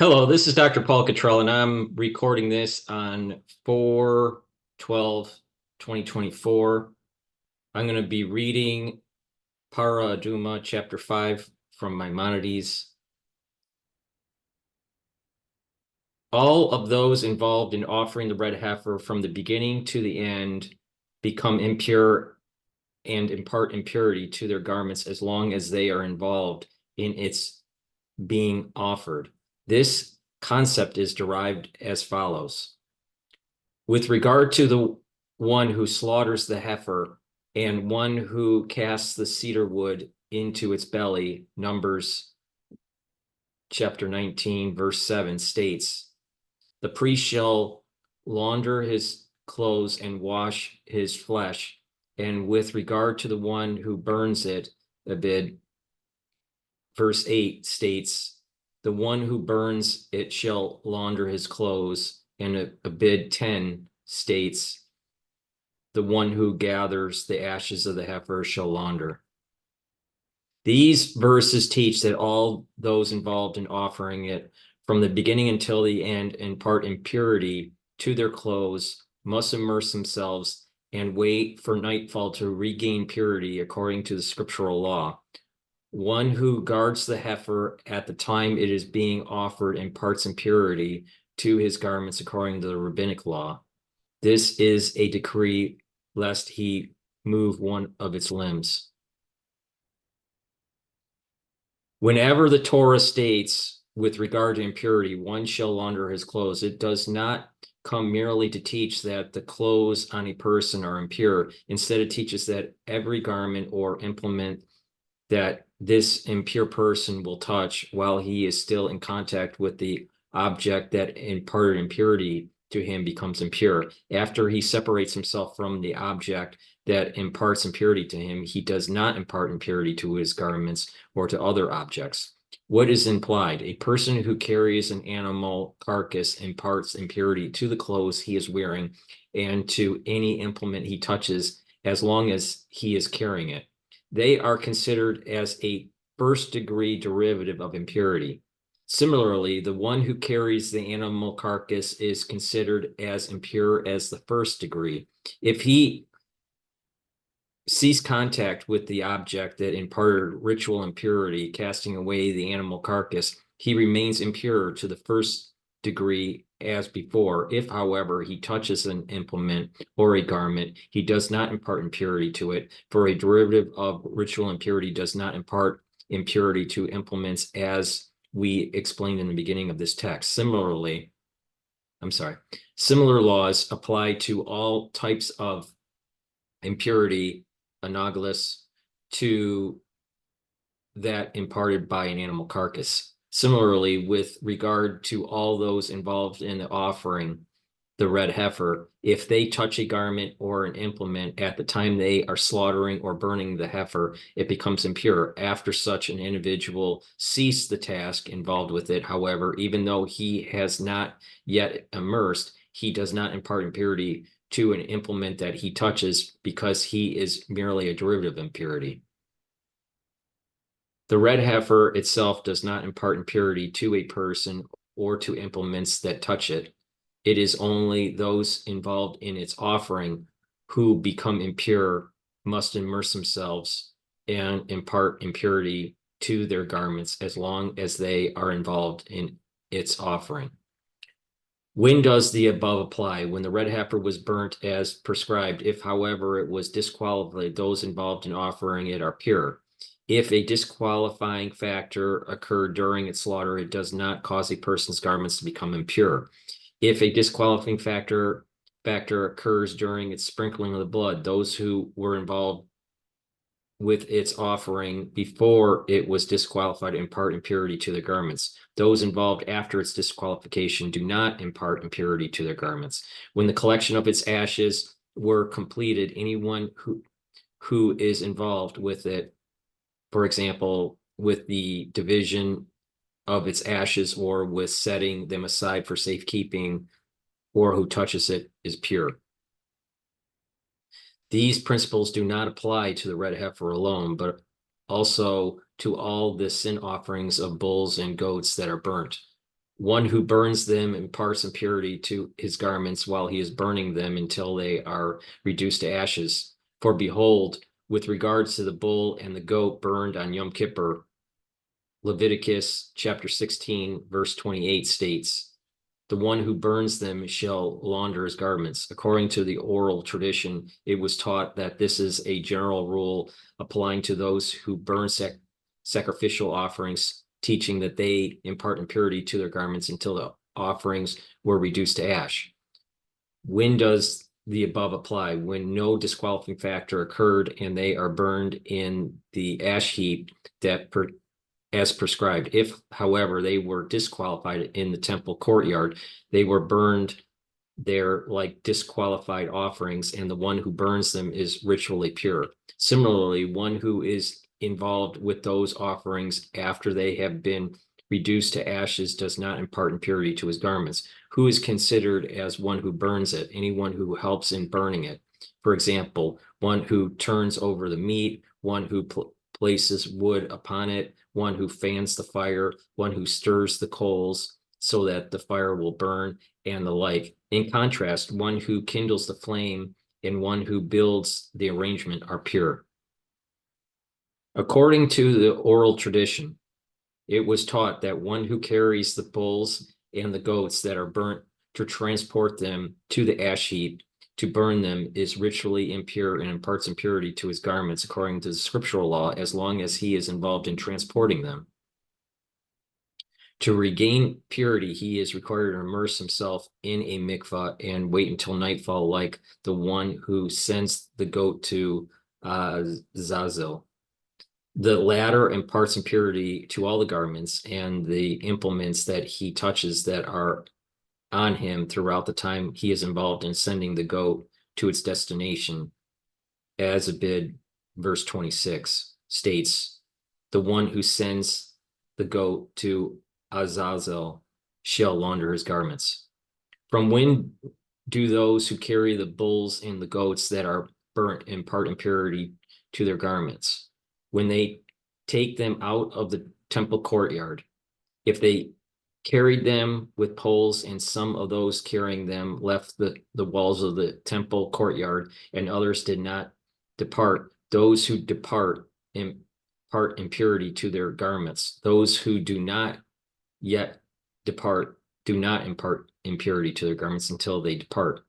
Hello, this is Dr. Paul Cottrell, and I'm recording this on 4/12/2024. I'm going to be reading Parah Adumah, chapter 5 from Maimonides. All of those involved in offering the red heifer from the beginning to the end become impure and impart impurity to their garments as long as they are involved in its being offered. This concept is derived as follows. With regard to the one who slaughters the heifer and one who casts the cedar wood into its belly, Numbers chapter 19, verse 7 states, the priest shall launder his clothes and wash his flesh. And with regard to the one who burns it, verse 8 states, the one who burns it shall launder his clothes. And Abid 10 states, the one who gathers the ashes of the heifer shall launder. These verses teach that all those involved in offering it from the beginning until the end impart impurity to their clothes, must immerse themselves, and wait for nightfall to regain purity according to the scriptural law. One who guards the heifer at the time it is being offered imparts impurity to his garments according to the rabbinic law. This is a decree lest he move one of its limbs. Whenever the Torah states with regard to impurity, one shall launder his clothes, it does not come merely to teach that the clothes on a person are impure. Instead, it teaches that every garment or implement that this impure person will touch while he is still in contact with the object that imparted impurity to him becomes impure. After he separates himself from the object that imparts impurity to him, he does not impart impurity to his garments or to other objects. What is implied? A person who carries an animal carcass imparts impurity to the clothes he is wearing and to any implement he touches as long as he is carrying it. They are considered as a first-degree derivative of impurity. Similarly, the one who carries the animal carcass is considered as impure as the first degree. If he cease contact with the object that imparted ritual impurity, casting away the animal carcass, he remains impure to the first degree as before. If, however, he touches an implement or a garment, he does not impart impurity to it, for a derivative of ritual impurity does not impart impurity to implements, as we explained in the beginning of this text. Similar laws apply to all types of impurity analogous to that imparted by an animal carcass. Similarly, with regard to all those involved in the offering, the red heifer, if they touch a garment or an implement at the time they are slaughtering or burning the heifer, it becomes impure. After such an individual cease the task involved with it, however, even though he has not yet immersed, he does not impart impurity to an implement that he touches because he is merely a derivative of impurity. The red heifer itself does not impart impurity to a person or to implements that touch it. It is only those involved in its offering who become impure, must immerse themselves and impart impurity to their garments as long as they are involved in its offering. When does the above apply? When the red heifer was burnt as prescribed, if, however, it was disqualified, those involved in offering it are pure. If a disqualifying factor occurred during its slaughter, it does not cause a person's garments to become impure. If a disqualifying factor occurs during its sprinkling of the blood, those who were involved with its offering before it was disqualified impart impurity to their garments. Those involved after its disqualification do not impart impurity to their garments. When the collection of its ashes were completed, anyone who is involved with it, for example, with the division of its ashes or with setting them aside for safekeeping, or who touches it, is pure. These principles do not apply to the red heifer alone, but also to all the sin offerings of bulls and goats that are burnt. One who burns them imparts impurity to his garments while he is burning them until they are reduced to ashes. For behold, with regards to the bull and the goat burned on Yom Kippur, Leviticus chapter 16, verse 28 states, the one who burns them shall launder his garments. According to the oral tradition, it was taught that this is a general rule applying to those who burn sacrificial offerings, teaching that they impart impurity to their garments until the offerings were reduced to ash. When does the above apply? When no disqualifying factor occurred and they are burned in the ash heap as prescribed. If, however, they were disqualified in the temple courtyard, they were burned there like disqualified offerings, and the one who burns them is ritually pure. Similarly, one who is involved with those offerings after they have been reduced to ashes does not impart impurity to his garments. Who is considered as one who burns it? Anyone who helps in burning it. For example, one who turns over the meat, one who places wood upon it, one who fans the fire, one who stirs the coals so that the fire will burn, and the like. In contrast, one who kindles the flame and one who builds the arrangement are pure. According to the oral tradition, it was taught that one who carries the bulls and the goats that are burnt to transport them to the ash heap to burn them is ritually impure and imparts impurity to his garments according to the scriptural law, as long as he is involved in transporting them. To regain purity, he is required to immerse himself in a mikvah and wait until nightfall, like the one who sends the goat to Zazel. The latter imparts impurity to all the garments and the implements that he touches that are on him throughout the time he is involved in sending the goat to its destination. As a bid, verse 26 states, the one who sends the goat to Azazel shall launder his garments. From when do those who carry the bulls and the goats that are burnt impart impurity to their garments? When they take them out of the temple courtyard. If they carried them with poles, and some of those carrying them left the walls of the temple courtyard, and others did not depart, those who depart impart impurity to their garments. Those who do not yet depart do not impart impurity to their garments until they depart.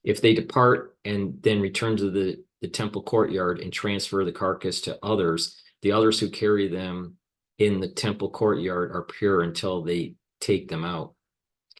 If they depart and then return to the temple courtyard and transfer the carcass to others, the others who carry them in the temple courtyard are pure until they take them out.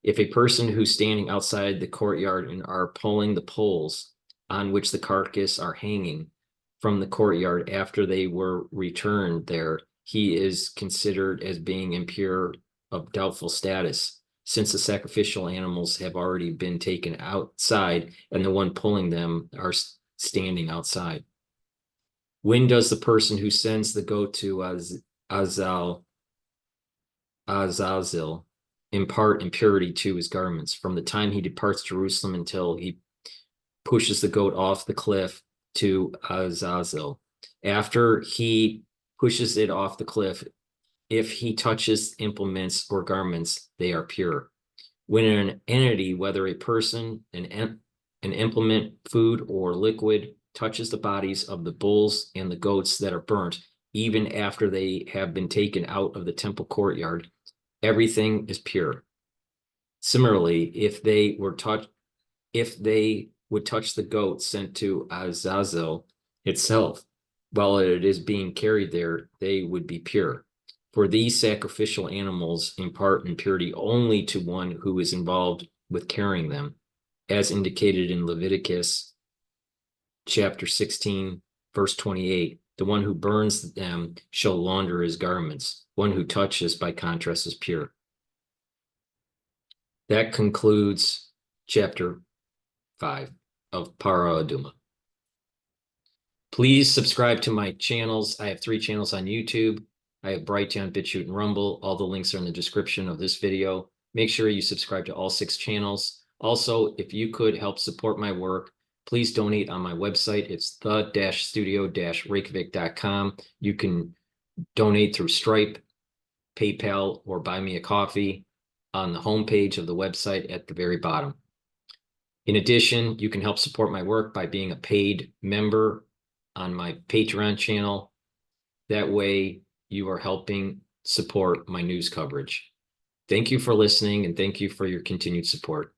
If a person who's standing outside the courtyard and are pulling the poles on which the carcass are hanging from the courtyard after they were returned there, he is considered as being impure of doubtful status, since the sacrificial animals have already been taken outside and the one pulling them are standing outside. When does the person who sends the goat to Azazel impart impurity to his garments? From the time he departs Jerusalem until he pushes the goat off the cliff to Azazel. After he pushes it off the cliff, if he touches implements or garments, they are pure. When an entity, whether a person, an implement, food, or liquid, touches the bodies of the bulls and the goats that are burnt, even after they have been taken out of the temple courtyard, everything is pure. Similarly, if they would touch the goat sent to Azazel itself while it is being carried there, they would be pure. For these sacrificial animals impart impurity only to one who is involved with carrying them, as indicated in Leviticus chapter 16, verse 28. The one who burns them shall launder his garments. One who touches, by contrast, is pure. That concludes chapter 5 of Parah Adumah. Please subscribe to my channels. I have 3 channels on YouTube. I have Brighteon, Bitchute, and Rumble. All the links are in the description of this video. Make sure you subscribe to all 6 channels. Also, if you could help support my work, please donate on my website. It's the-studio-reykjavik.com. You can donate through Stripe, PayPal, or buy me a coffee. on the homepage of the website at the very bottom. In addition, you can help support my work by being a paid member on my Patreon channel. That way you are helping support my news coverage. Thank you for listening, and thank you for your continued support.